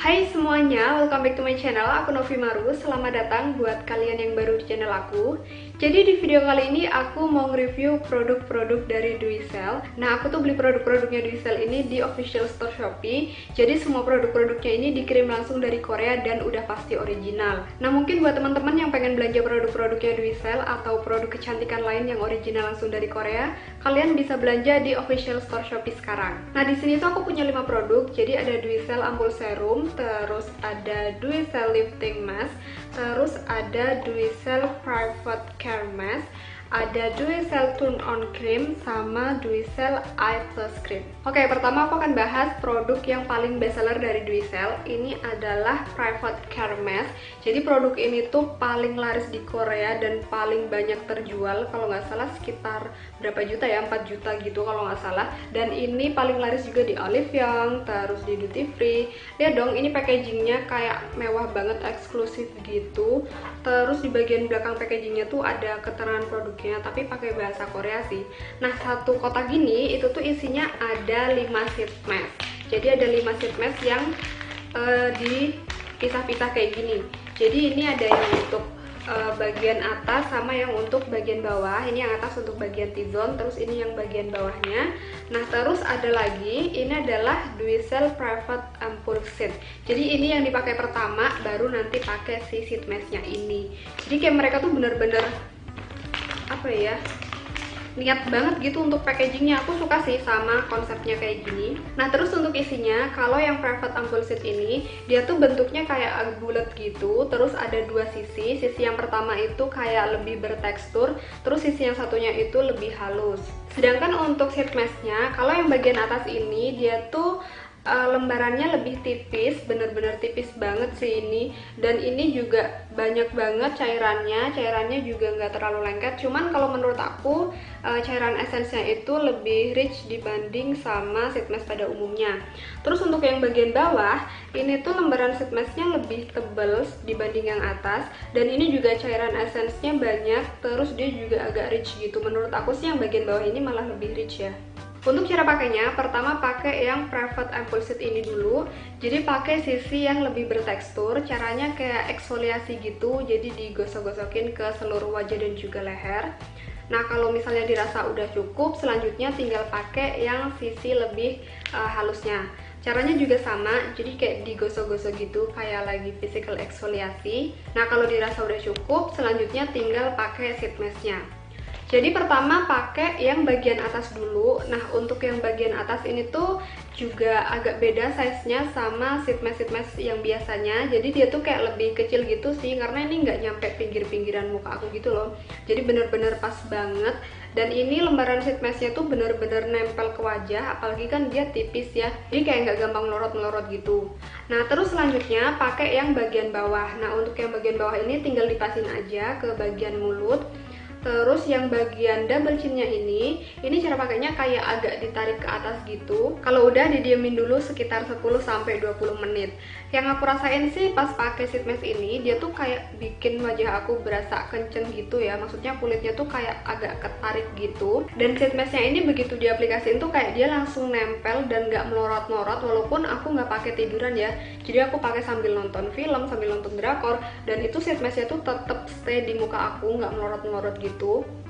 Hai semuanya, welcome back to my channel. Aku Novi Maru. Selamat datang buat kalian yang baru di channel aku. Jadi di video kali ini aku mau nge-review produk-produk dari Duicel. Nah, aku tuh beli produk-produknya Duicel ini di official store Shopee. Jadi semua produk-produknya ini dikirim langsung dari Korea dan udah pasti original. Nah, mungkin buat teman-teman yang pengen belanja produk-produknya Duicel atau produk kecantikan lain yang original langsung dari Korea, kalian bisa belanja di official store Shopee sekarang. Nah, di sini tuh aku punya 5 produk. Jadi ada Duicel Ampul Serum, terus ada Duicel Lifting Mask, terus ada Duicel Private Care Mask, ada Duicel Turn On Cream, sama Duicel Eye Plus Cream. Oke, pertama aku akan bahas produk yang paling bestseller dari Duicel. Ini adalah Private Care Mask. Jadi produk ini tuh paling laris di Korea dan paling banyak terjual. Kalau nggak salah sekitar berapa juta ya, 4 juta gitu kalau nggak salah. Dan ini paling laris juga di Olive Young, terus di Duty Free. Lihat dong, ini packagingnya kayak mewah banget, eksklusif gitu. Terus di bagian belakang packagingnya tuh ada keterangan produknya, tapi pakai bahasa Korea sih. Nah, satu kotak gini itu tuh isinya ada 5 sheet mask. Jadi ada 5 sheet mask yang dipisah-pisah kayak gini. Jadi ini ada yang untuk bagian atas sama yang untuk bagian bawah. Ini yang atas untuk bagian T-zone, terus ini yang bagian bawahnya. Nah, terus ada lagi, ini adalah Duicel Private Ampul Sheet. Jadi ini yang dipakai pertama, baru nanti pakai si sheet masknya ini. Jadi kayak mereka tuh bener-bener apa ya, niat banget gitu untuk packagingnya. Aku suka sih sama konsepnya kayak gini. Nah, terus untuk isinya, kalau yang Private Ampul Sheet ini dia tuh bentuknya kayak bulat gitu, terus ada dua sisi. Sisi yang pertama itu kayak lebih bertekstur, terus sisi yang satunya itu lebih halus. Sedangkan untuk sheet masknya, kalau yang bagian atas ini dia tuh lembarannya lebih tipis, bener-bener tipis banget sih ini. Dan ini juga banyak banget cairannya juga nggak terlalu lengket. Cuman kalau menurut aku cairan esensnya itu lebih rich dibanding sama sheet mask pada umumnya. Terus untuk yang bagian bawah, ini tuh lembaran sheet masknya lebih tebal dibanding yang atas. Dan ini juga cairan esensnya banyak, terus dia juga agak rich gitu. Menurut aku sih yang bagian bawah ini malah lebih rich ya. Untuk cara pakainya, pertama pakai yang Private Ampul Sheet ini dulu. Jadi pakai sisi yang lebih bertekstur. Caranya kayak eksfoliasi gitu, jadi digosok-gosokin ke seluruh wajah dan juga leher. Nah, kalau misalnya dirasa udah cukup, selanjutnya tinggal pakai yang sisi lebih halusnya. Caranya juga sama, jadi kayak digosok-gosok gitu, kayak lagi physical eksfoliasi. Nah, kalau dirasa udah cukup, selanjutnya tinggal pakai sheet masknya. Jadi pertama pakai yang bagian atas dulu. Nah, untuk yang bagian atas ini tuh juga agak beda size-nya sama sheet mask yang biasanya. Jadi dia tuh kayak lebih kecil gitu sih, karena ini nggak nyampe pinggir-pinggiran muka aku gitu loh. Jadi bener-bener pas banget. Dan ini lembaran sheet mask-nya tuh bener-bener nempel ke wajah, apalagi kan dia tipis ya. Jadi kayak nggak gampang melorot-melorot gitu. Nah, terus selanjutnya pakai yang bagian bawah. Nah, untuk yang bagian bawah ini tinggal dipasin aja ke bagian mulut. Terus yang bagian double chin-nya ini cara pakainya kayak agak ditarik ke atas gitu. Kalau udah didiemin dulu sekitar 10-20 menit. Yang aku rasain sih pas pakai sheet mask ini, dia tuh kayak bikin wajah aku berasa kenceng gitu ya. Maksudnya kulitnya tuh kayak agak ketarik gitu. Dan sheet mask-nya ini begitu diaplikasiin tuh kayak dia langsung nempel dan gak melorot-melorot, walaupun aku nggak pakai tiduran ya. Jadi aku pakai sambil nonton film, sambil nonton drakor, dan itu sheet mask-nya tuh tetep stay di muka aku, nggak melorot-melorot gitu.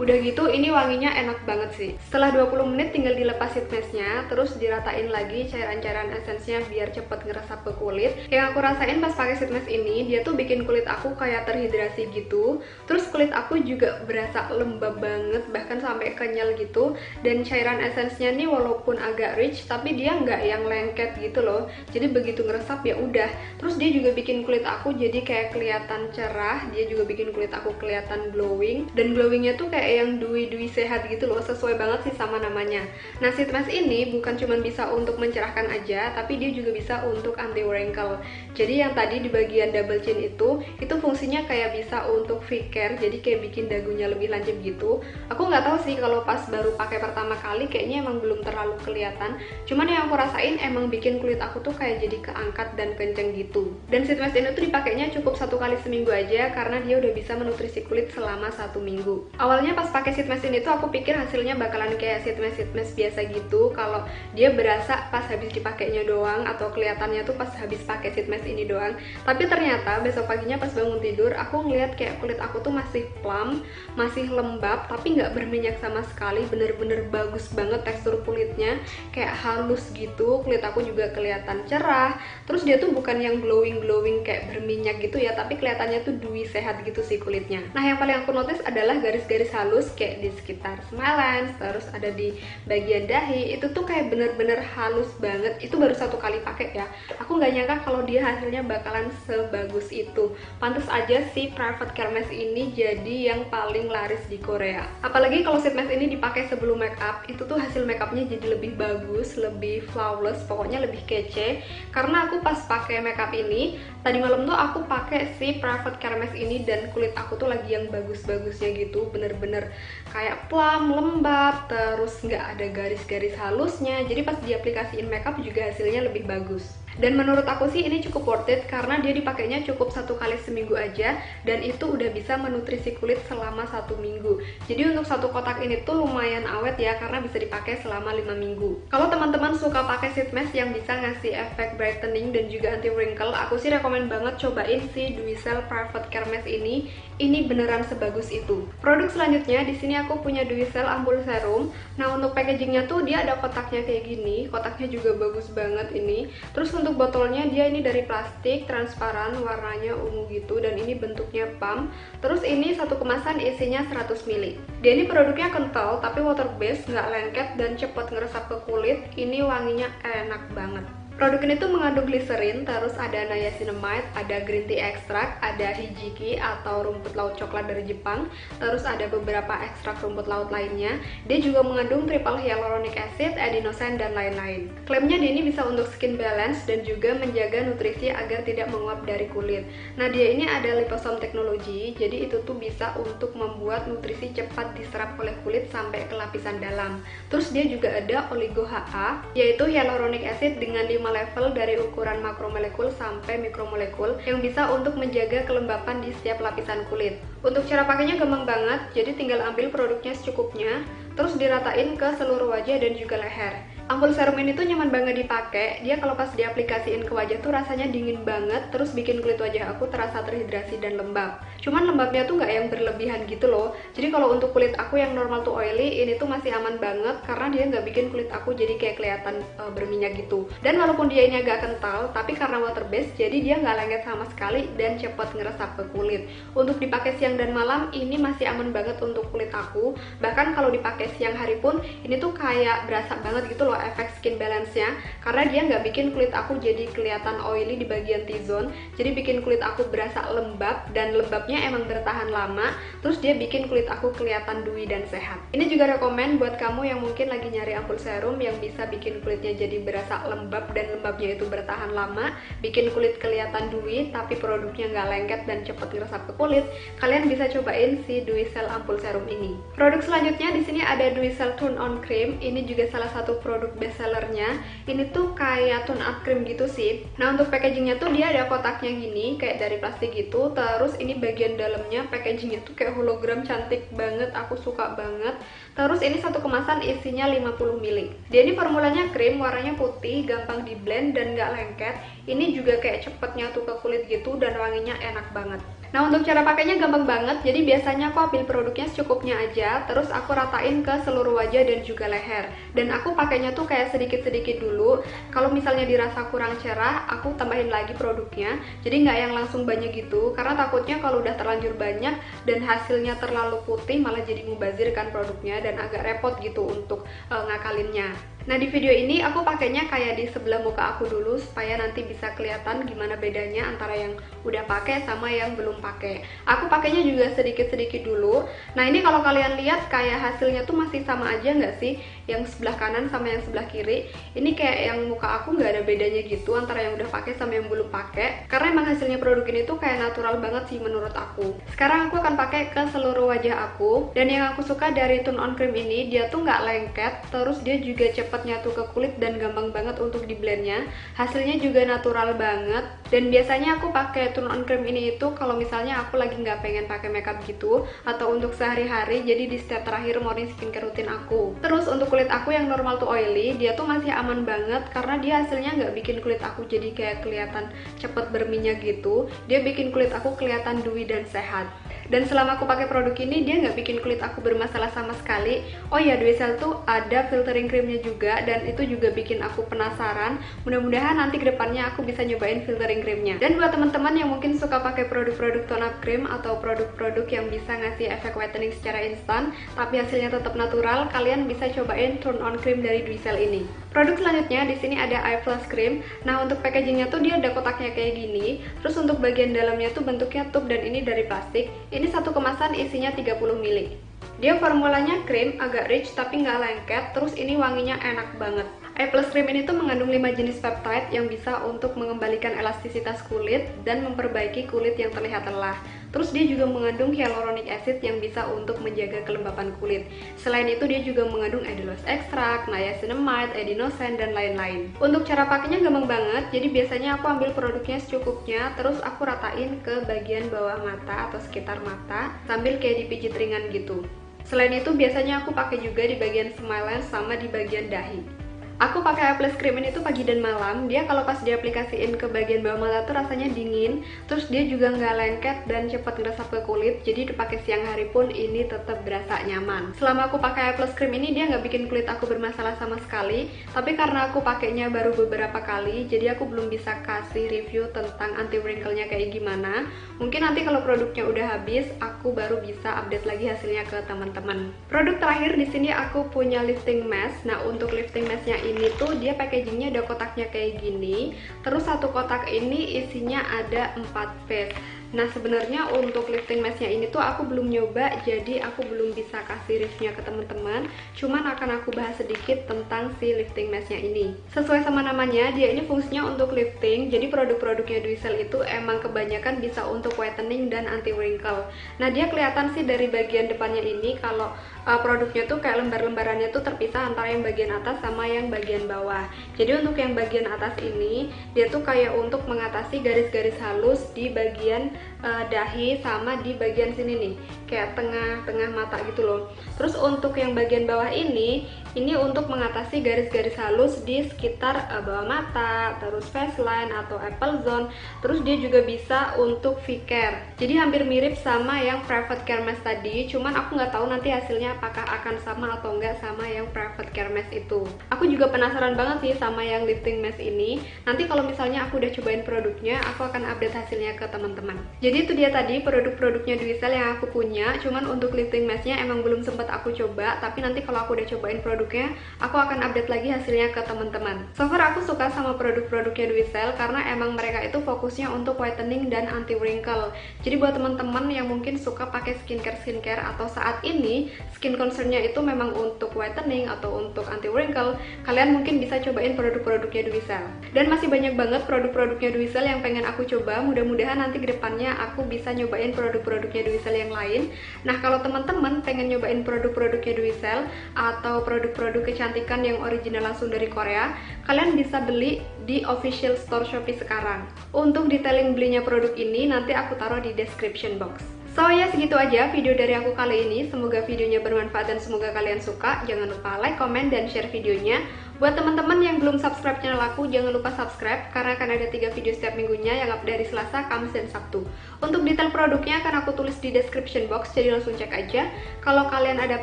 Udah gitu ini wanginya enak banget sih. Setelah 20 menit tinggal dilepas sheet mask-nya, terus diratain lagi cairan-cairan esensnya biar cepet ngeresap ke kulit. Yang aku rasain pas pakai sheet mask ini, dia tuh bikin kulit aku kayak terhidrasi gitu. Terus kulit aku juga berasa lembab banget, bahkan sampai kenyal gitu. Dan cairan esensnya nih walaupun agak rich, tapi dia nggak yang lengket gitu loh. Jadi begitu ngeresap ya udah. Terus dia juga bikin kulit aku jadi kayak kelihatan cerah. Dia juga bikin kulit aku kelihatan glowing. Dan glowingnya tuh kayak yang dewy-dewy sehat gitu loh, sesuai banget sih sama namanya. Nah, sheet mask ini bukan cuma bisa untuk mencerahkan aja, tapi dia juga bisa untuk anti wrinkle. Jadi yang tadi di bagian double chin itu fungsinya kayak bisa untuk V-care, jadi kayak bikin dagunya lebih lancip gitu. Aku nggak tahu sih kalau pas baru pakai pertama kali, kayaknya emang belum terlalu kelihatan. Cuman yang aku rasain emang bikin kulit aku tuh kayak jadi keangkat dan kenceng gitu. Dan sheet mask ini tuh dipakainya cukup 1 kali seminggu aja, karena dia udah bisa menutrisi kulit selama 1 minggu. seminggu. Awalnya pas pakai sheet mask ini tuh aku pikir hasilnya bakalan kayak sheet mask biasa gitu, kalau dia berasa pas habis dipakainya doang atau kelihatannya tuh pas habis pakai sheet mask ini doang. Tapi ternyata besok paginya pas bangun tidur aku ngeliat kayak kulit aku tuh masih plump, masih lembab, tapi nggak berminyak sama sekali. Bener-bener bagus banget tekstur kulitnya, kayak halus gitu. Kulit aku juga kelihatan cerah. Terus dia tuh bukan yang glowing kayak berminyak gitu ya, tapi kelihatannya tuh dewy, sehat gitu sih kulitnya. Nah, yang paling aku notice adalah garis-garis halus kayak di sekitar smile lines, terus ada di bagian dahi, itu tuh kayak bener-bener halus banget. Itu baru satu kali pakai ya, aku nggak nyangka kalau dia hasilnya bakalan sebagus itu. Pantes aja si Private Care Mask ini jadi yang paling laris di Korea. Apalagi kalau sheet mask ini dipakai sebelum make up, itu tuh hasil make upnya jadi lebih bagus, lebih flawless, pokoknya lebih kece. Karena aku pas pakai make up ini tadi malam tuh aku pakai si Private Care Mask ini dan kulit aku tuh lagi yang bagus-bagusnya gitu, bener-bener kayak plump, lembab, terus nggak ada garis-garis halusnya. Jadi pas diaplikasiin make up juga hasilnya lebih bagus. Dan menurut aku sih ini cukup worth it karena dia dipakainya cukup 1 kali seminggu aja, dan itu udah bisa menutrisi kulit selama 1 minggu. Jadi untuk satu kotak ini tuh lumayan awet ya, karena bisa dipakai selama 5 minggu. Kalau teman-teman suka pakai sheet mask yang bisa ngasih efek brightening dan juga anti wrinkle, aku sih rekomen banget cobain si Duicel Private Care Mask ini. Ini beneran sebagus itu. Produk selanjutnya di sini aku punya Duicel Ampul Serum. Nah, untuk packagingnya tuh dia ada kotaknya kayak gini. Kotaknya juga bagus banget ini. Terus untuk botolnya dia ini dari plastik transparan, warnanya ungu gitu, dan ini bentuknya pump. Terus ini satu kemasan isinya 100 ml. Dia ini produknya kental tapi water based, nggak lengket dan cepet ngeresap ke kulit. Ini wanginya enak banget. Produk ini tuh mengandung glycerin, terus ada niacinamide, ada green tea extract, ada hijiki atau rumput laut coklat dari Jepang, terus ada beberapa ekstrak rumput laut lainnya. Dia juga mengandung triple hyaluronic acid, adenosine, dan lain-lain. Klaimnya dia ini bisa untuk skin balance dan juga menjaga nutrisi agar tidak menguap dari kulit. Nah, dia ini ada liposome technology, jadi itu tuh bisa untuk membuat nutrisi cepat diserap oleh kulit sampai ke lapisan dalam. Terus dia juga ada oligo HA, yaitu hyaluronic acid dengan 5 level dari ukuran makromolekul sampai mikromolekul yang bisa untuk menjaga kelembapan di setiap lapisan kulit. Untuk cara pakainya gampang banget, jadi tinggal ambil produknya secukupnya, terus diratain ke seluruh wajah dan juga leher. Ampul serum ini tuh nyaman banget dipakai. Dia kalau pas diaplikasiin ke wajah tuh rasanya dingin banget, terus bikin kulit wajah aku terasa terhidrasi dan lembab. Cuman lembabnya tuh nggak yang berlebihan gitu loh. Jadi kalau untuk kulit aku yang normal tuh oily, ini tuh masih aman banget karena dia nggak bikin kulit aku jadi kayak kelihatan berminyak gitu. Dan walaupun dia ini agak kental, tapi karena water based, jadi dia nggak lengket sama sekali dan cepet ngeresap ke kulit. Untuk dipakai siang dan malam, ini masih aman banget untuk kulit aku. Bahkan kalau dipakai siang hari pun, ini tuh kayak berasa banget gitu loh efek skin balance-nya, karena dia nggak bikin kulit aku jadi kelihatan oily di bagian T-zone, jadi bikin kulit aku berasa lembab, dan lembabnya emang bertahan lama. Terus dia bikin kulit aku kelihatan dewy dan sehat. Ini juga rekomen buat kamu yang mungkin lagi nyari ampul serum yang bisa bikin kulitnya jadi berasa lembab dan lembabnya itu bertahan lama, bikin kulit kelihatan dewy tapi produknya nggak lengket dan cepet ngeresap ke kulit. Kalian bisa cobain si Duicel Ampul Serum ini. Produk selanjutnya di sini ada Duicel Turn On Cream. Ini juga salah satu produk bestsellernya. Ini tuh kayak tone up cream gitu sih. Nah, untuk packagingnya tuh dia ada kotaknya gini kayak dari plastik gitu. Terus ini bagian dalamnya packagingnya tuh kayak hologram, cantik banget, aku suka banget. Terus ini satu kemasan isinya 50 ml. Dia ini formulanya krim, warnanya putih, gampang di blend dan nggak lengket. Ini juga kayak cepet nyatu ke kulit gitu dan wanginya enak banget. Nah, untuk cara pakainya gampang banget. Jadi biasanya aku ambil produknya secukupnya aja, terus aku ratain ke seluruh wajah dan juga leher. Dan aku pakainya tuh kayak sedikit-sedikit dulu. Kalau misalnya dirasa kurang cerah, aku tambahin lagi produknya. Jadi nggak yang langsung banyak gitu, karena takutnya kalau udah terlanjur banyak dan hasilnya terlalu putih malah jadi mubazir kan produknya, dan agak repot gitu untuk ngakalinnya. Nah, di video ini aku pakainya kayak di sebelah muka aku dulu supaya nanti bisa kelihatan gimana bedanya antara yang udah pakai sama yang belum pakai. Aku pakainya juga sedikit-sedikit dulu. Nah, ini kalau kalian lihat kayak hasilnya tuh masih sama aja nggak sih? Yang sebelah kanan sama yang sebelah kiri. Ini kayak yang muka aku nggak ada bedanya gitu antara yang udah pakai sama yang belum pakai. Karena emang hasilnya produk ini tuh kayak natural banget sih menurut aku. Sekarang aku akan pakai ke seluruh wajah aku. Dan yang aku suka dari Turn On Cream ini, dia tuh nggak lengket, terus dia juga cepet cepet nyatu ke kulit dan gampang banget untuk di blendnya. Hasilnya juga natural banget. Dan biasanya aku pakai turn on cream ini itu kalau misalnya aku lagi nggak pengen pakai makeup gitu, atau untuk sehari-hari, jadi di step terakhir morning skincare rutin aku. Terus untuk kulit aku yang normal to oily, dia tuh masih aman banget karena dia hasilnya nggak bikin kulit aku jadi kayak kelihatan cepet berminyak gitu. Dia bikin kulit aku kelihatan dewy dan sehat. Dan selama aku pakai produk ini, dia nggak bikin kulit aku bermasalah sama sekali. Oh ya, Duicel tuh ada filtering creamnya juga, dan itu juga bikin aku penasaran. Mudah-mudahan nanti kedepannya aku bisa nyobain filtering creamnya. Dan buat teman-teman yang mungkin suka pakai produk-produk tone up cream atau produk-produk yang bisa ngasih efek whitening secara instan, tapi hasilnya tetap natural, kalian bisa cobain turn on cream dari Duicel ini. Produk selanjutnya di sini ada eye flash cream. Nah, untuk packagingnya tuh dia ada kotaknya kayak gini. Terus untuk bagian dalamnya tuh bentuknya tube dan ini dari plastik. Ini satu kemasan isinya 30 ml. Dia formulanya krim, agak rich tapi nggak lengket. Terus ini wanginya enak banget. Eye Plus Cream ini tuh mengandung 5 jenis peptide yang bisa untuk mengembalikan elastisitas kulit dan memperbaiki kulit yang terlihat lelah. Terus dia juga mengandung hyaluronic acid yang bisa untuk menjaga kelembapan kulit. Selain itu dia juga mengandung Adelose extract, niacinamide, adenosine, dan lain-lain. Untuk cara pakainya gampang banget, jadi biasanya aku ambil produknya secukupnya, terus aku ratain ke bagian bawah mata atau sekitar mata, sambil kayak dipijit ringan gitu. Selain itu biasanya aku pakai juga di bagian smile lens sama di bagian dahi. Aku pakai eye plus cream ini tuh pagi dan malam. Dia kalau pas diaplikasiin ke bagian bawah mata tuh rasanya dingin. Terus dia juga nggak lengket dan cepat ngeresap ke kulit. Jadi dipakai siang hari pun ini tetap berasa nyaman. Selama aku pakai eye plus cream ini dia nggak bikin kulit aku bermasalah sama sekali. Tapi karena aku pakainya baru beberapa kali, jadi aku belum bisa kasih review tentang anti wrinkle-nya kayak gimana. Mungkin nanti kalau produknya udah habis, aku baru bisa update lagi hasilnya ke teman-teman. Produk terakhir di sini aku punya lifting mask. Nah, untuk lifting mask-nya ini tuh dia packagingnya ada kotaknya kayak gini. Terus satu kotak ini isinya ada 4 piece. Nah, sebenarnya untuk lifting mask-nya ini tuh aku belum nyoba, jadi aku belum bisa kasih reviewnya ke teman-teman. Cuman akan aku bahas sedikit tentang si lifting mask-nya ini. Sesuai sama namanya, dia ini fungsinya untuk lifting. Jadi produk-produknya Duicel itu emang kebanyakan bisa untuk whitening dan anti wrinkle. Nah, dia kelihatan sih dari bagian depannya ini kalau produknya tuh kayak lembar-lembarannya tuh terpisah antara yang bagian atas sama yang bagian bawah. Jadi untuk yang bagian atas ini, dia tuh kayak untuk mengatasi garis-garis halus di bagian dahi sama di bagian sini nih, kayak tengah-tengah mata gitu loh. Terus untuk yang bagian bawah ini untuk mengatasi garis-garis halus di sekitar bawah mata, terus face line atau apple zone. Terus dia juga bisa untuk V-care. Jadi hampir mirip sama yang private care mask tadi, cuman aku nggak tahu nanti hasilnya apakah akan sama atau enggak sama yang private care mask itu. Aku juga penasaran banget sih sama yang lifting mask ini. Nanti kalau misalnya aku udah cobain produknya, aku akan update hasilnya ke teman-teman. Jadi itu dia tadi produk-produknya Duicel yang aku punya. Cuman untuk lifting masknya emang belum sempat aku coba, tapi nanti kalau aku udah cobain produknya, aku akan update lagi hasilnya ke teman-teman. So far aku suka sama produk-produknya Duicel karena emang mereka itu fokusnya untuk whitening dan anti wrinkle. Jadi buat teman-teman yang mungkin suka pakai skincare atau saat ini skin concernnya itu memang untuk whitening atau untuk anti wrinkle, kalian mungkin bisa cobain produk-produknya Duicel. Dan masih banyak banget produk-produknya Duicel yang pengen aku coba. Mudah-mudahan nanti kedepannya aku bisa nyobain produk-produknya Duicel yang lain. Nah, kalau teman-teman pengen nyobain produk-produknya Duicel atau produk-produk kecantikan yang original langsung dari Korea, kalian bisa beli di official store Shopee sekarang. Untuk detailing belinya produk ini nanti aku taruh di description box. So ya, segitu aja video dari aku kali ini. Semoga videonya bermanfaat dan semoga kalian suka. Jangan lupa like, comment, dan share videonya. Buat teman-teman yang belum subscribe channel aku, jangan lupa subscribe karena akan ada 3 video setiap minggunya yang upload dari Selasa, Kamis, dan Sabtu. Untuk detail produknya akan aku tulis di description box, jadi langsung cek aja. Kalau kalian ada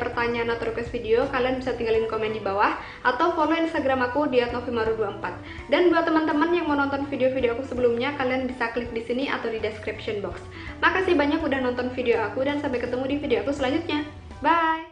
pertanyaan atau request video, kalian bisa tinggalin komen di bawah atau follow Instagram aku di @novimaru24. Dan buat teman-teman yang mau nonton video-video aku sebelumnya, kalian bisa klik di sini atau di description box. Makasih banyak udah nonton video aku dan sampai ketemu di video aku selanjutnya. Bye!